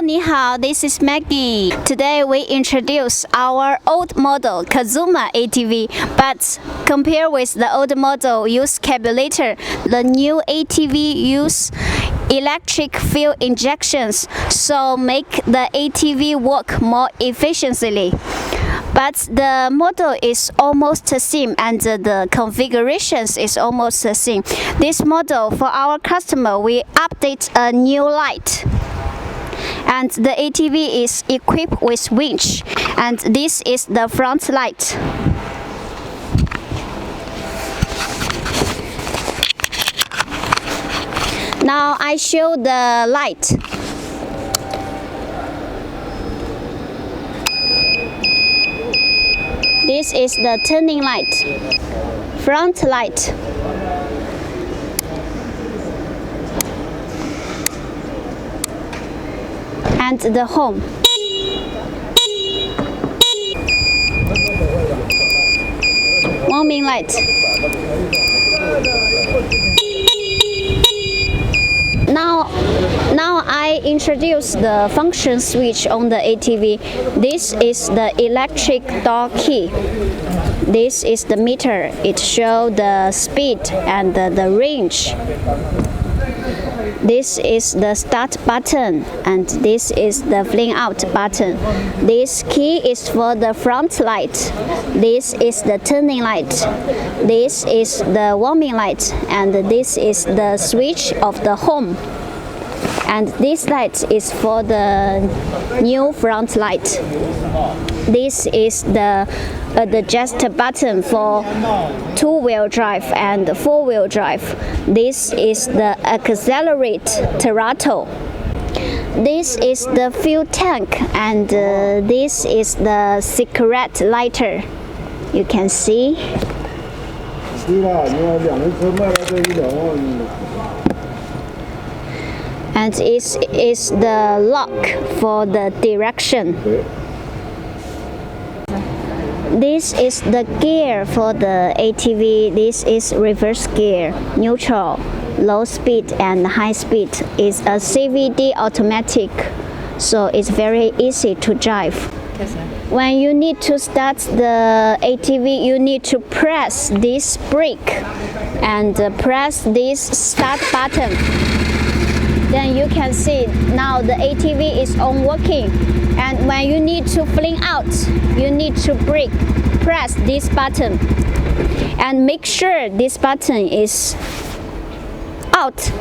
你好, this is Maggie. Today we introduce our old model Kazuma ATV, but compared with the old model use carburetor, the new ATV use electric fuel injections, so make the ATV work more efficiently. But the model is almost the same and the configurations is almost the same. This model for our customer, we update a new light. And the ATV is equipped with winch, and this is the front light. Now I show the light. This is the turning light, front light. And the home. Warming light. Now I introduce the function switch on the ATV. This is the electric door key. This is the meter. It shows the speed and the range. This is the start button, and this is the fling out button. This key is for the front light. This is the turning light. This is the warming light, and this is the switch of the home. And this light is for the new front light. This is the adjust button for two-wheel drive and four-wheel drive. This is the accelerate throttle. This is the fuel tank, and this is the cigarette lighter. You can see. And it is the lock for the direction. This is the gear for the ATV. This is reverse gear, neutral, low speed and high speed. It's a CVT automatic, so it's very easy to drive. When you need to start the ATV, you need to press this brake and press this start button. Then you can see now the ATV is on working. And when you need to fling out, you need to brake, press this button, and make sure this button is out.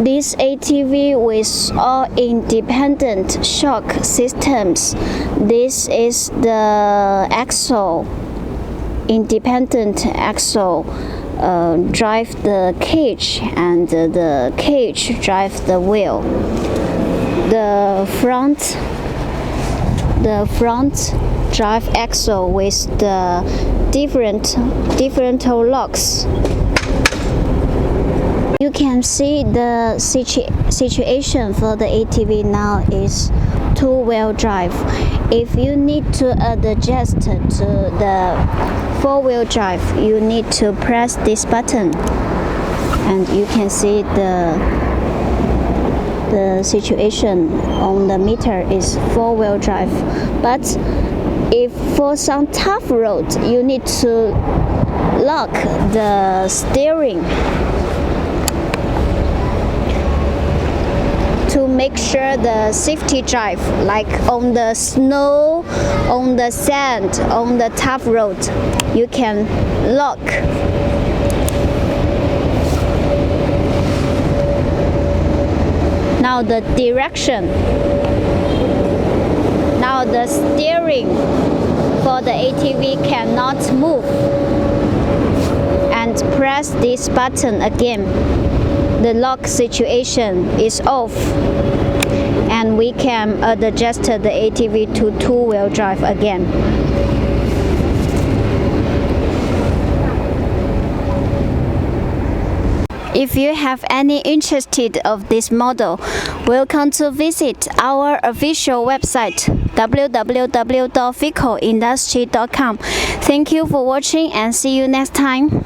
This ATV with all independent shock systems. This is the axle, independent axle. Drive the cage, and the cage drive the wheel. The front drive axle with the different locks. You can see the situation for the ATV now is two-wheel drive. If you need to adjust to the four-wheel drive, you need to press this button, and you can see the situation on the meter is four-wheel drive. But if for some tough road, you need to lock the steering to make sure the safety drive, like on the snow, on the sand, on the tough road, you can lock. Now the direction. Now the steering for the ATV cannot move. And press this button again. The lock situation is off, and we can adjust the ATV to two-wheel drive again. If you have any interested of this model, welcome to visit our official website www.vicooindustry.com. Thank you for watching and see you next time.